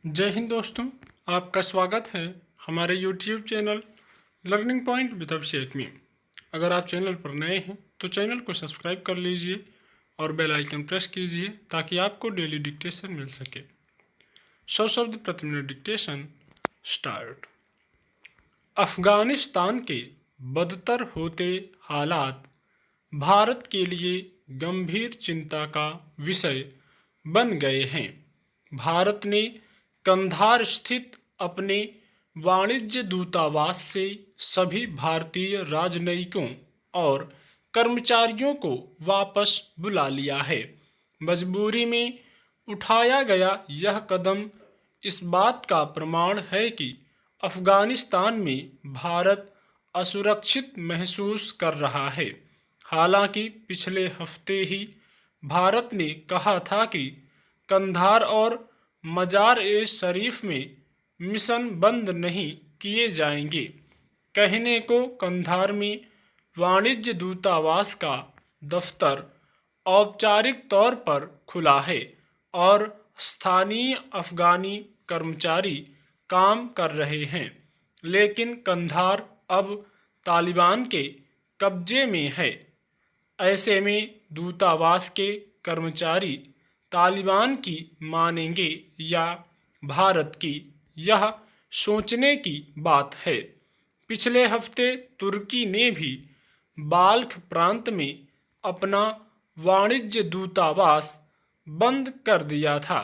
जय हिंद दोस्तों, आपका स्वागत है हमारे YouTube channel learning point with Abhishek में। अगर आप चैनल पर नए हैं तो चैनल को सब्सक्राइब कर लीजिए और बेल आइकन प्रेस कीजिए ताकि आपको डेली डिक्टेशन मिल सके। 100 शब्द प्रति मिनट डिक्टेशन स्टार्ट। अफगानिस्तान के बदतर होते हालात भारत के लिए गंभीर चिंता का विषय बन गए हैं। भारत ने कंधार स्थित अपने वाणिज्य दूतावास से सभी भारतीय राजनयिकों और कर्मचारियों को वापस बुला लिया है। मजबूरी में उठाया गया यह कदम इस बात का प्रमाण है कि अफगानिस्तान में भारत असुरक्षित महसूस कर रहा है। हालांकि पिछले हफ्ते ही भारत ने कहा था कि कंधार और मजार ए शरीफ में मिशन बंद नहीं किए जाएंगे। कहने को कंधार में वाणिज्य दूतावास का दफ्तर औपचारिक तौर पर खुला है और स्थानीय अफगानी कर्मचारी काम कर रहे हैं, लेकिन कंधार अब तालिबान के कब्जे में है। ऐसे में दूतावास के कर्मचारी तालिबान की मानेंगे या भारत की, यह सोचने की बात है। पिछले हफ्ते तुर्की ने भी बाल्ख प्रांत में अपना वाणिज्य दूतावास बंद कर दिया था।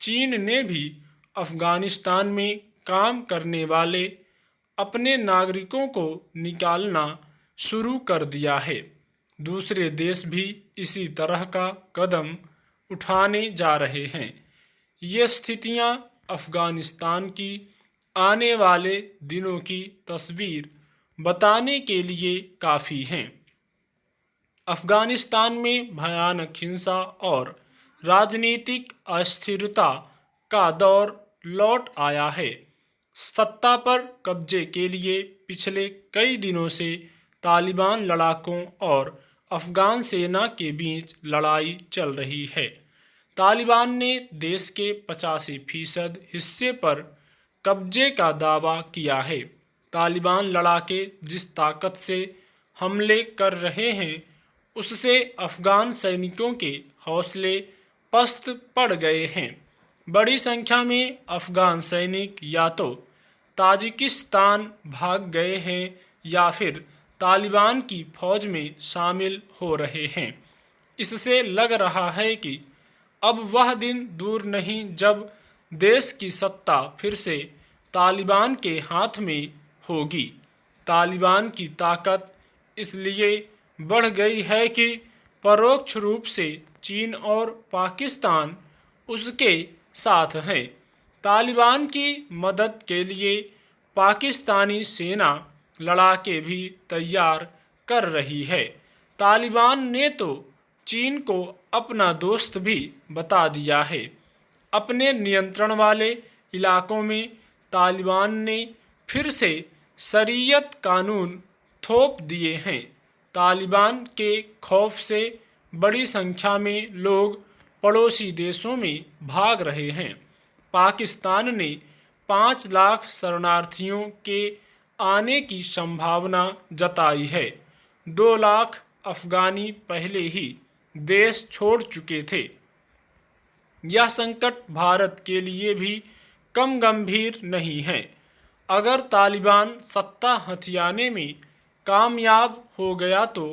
चीन ने भी अफगानिस्तान में काम करने वाले अपने नागरिकों को निकालना शुरू कर दिया है। दूसरे देश भी इसी तरह का कदम उठाने जा रहे हैं। ये स्थितियां अफगानिस्तान की आने वाले दिनों की तस्वीर बताने के लिए काफ़ी हैं। अफगानिस्तान में भयानक हिंसा और राजनीतिक अस्थिरता का दौर लौट आया है। सत्ता पर कब्जे के लिए पिछले कई दिनों से तालिबान लड़ाकों और अफगान सेना के बीच लड़ाई चल रही है। तालिबान ने देश के 85% हिस्से पर कब्जे का दावा किया है। तालिबान लड़ाके जिस ताकत से हमले कर रहे हैं उससे अफगान सैनिकों के हौसले पस्त पड़ गए हैं। बड़ी संख्या में अफगान सैनिक या तो ताजिकिस्तान भाग गए हैं या फिर तालिबान की फौज में शामिल हो रहे हैं। इससे लग रहा है कि अब वह दिन दूर नहीं जब देश की सत्ता फिर से तालिबान के हाथ में होगी। तालिबान की ताकत इसलिए बढ़ गई है कि परोक्ष रूप से चीन और पाकिस्तान उसके साथ हैं। तालिबान की मदद के लिए पाकिस्तानी सेना लड़ाके भी तैयार कर रही है। तालिबान ने तो चीन को अपना दोस्त भी बता दिया है। अपने नियंत्रण वाले इलाकों में तालिबान ने फिर से शरीयत कानून थोप दिए हैं। तालिबान के खौफ से बड़ी संख्या में लोग पड़ोसी देशों में भाग रहे हैं। पाकिस्तान ने 5 लाख शरणार्थियों के आने की संभावना जताई है। 2 लाख अफगानी पहले ही देश छोड़ चुके थे। यह संकट भारत के लिए भी कम गंभीर नहीं है। अगर तालिबान सत्ता हथियाने में कामयाब हो गया तो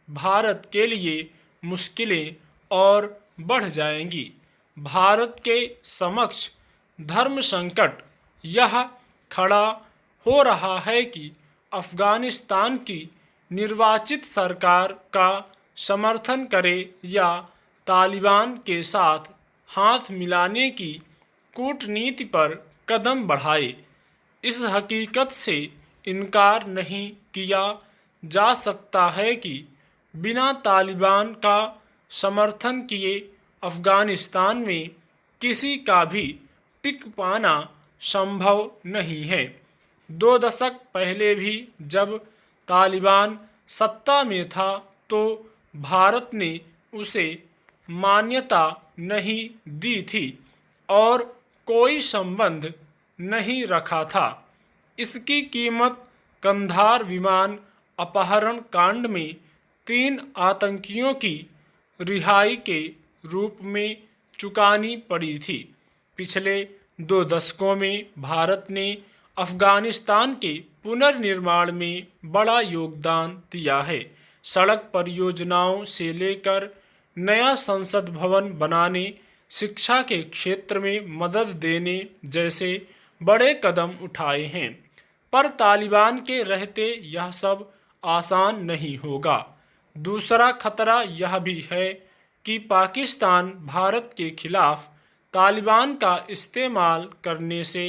भारत के लिए मुश्किलें और बढ़ जाएंगी। भारत के समक्ष धर्म संकट यह खड़ा हो रहा है कि अफगानिस्तान की निर्वाचित सरकार का समर्थन करे या तालिबान के साथ हाथ मिलाने की कूटनीति पर कदम बढ़ाए। इस हकीकत से इनकार नहीं किया जा सकता है कि बिना तालिबान का समर्थन किए अफगानिस्तान में किसी का भी टिक पाना संभव नहीं है। 2 दशक पहले भी जब तालिबान सत्ता में था तो भारत ने उसे मान्यता नहीं दी थी और कोई संबंध नहीं रखा था। इसकी कीमत कंधार विमान अपहरण कांड में 3 आतंकियों की रिहाई के रूप में चुकानी पड़ी थी। पिछले 2 दशकों में भारत ने अफगानिस्तान के पुनर्निर्माण में बड़ा योगदान दिया है। सड़क परियोजनाओं से लेकर नया संसद भवन बनाने, शिक्षा के क्षेत्र में मदद देने जैसे बड़े कदम उठाए हैं। पर तालिबान के रहते यह सब आसान नहीं होगा। दूसरा खतरा यह भी है कि पाकिस्तान भारत के खिलाफ तालिबान का इस्तेमाल करने से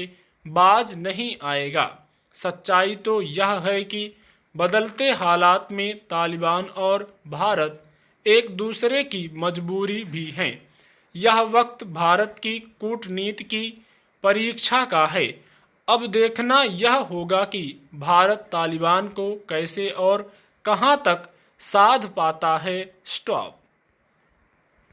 बाज नहीं आएगा। सच्चाई तो यह है कि बदलते हालात में तालिबान और भारत एक दूसरे की मजबूरी भी हैं। यह वक्त भारत की कूटनीति की परीक्षा का है। अब देखना यह होगा कि भारत तालिबान को कैसे और कहां तक साध पाता है। स्टॉप।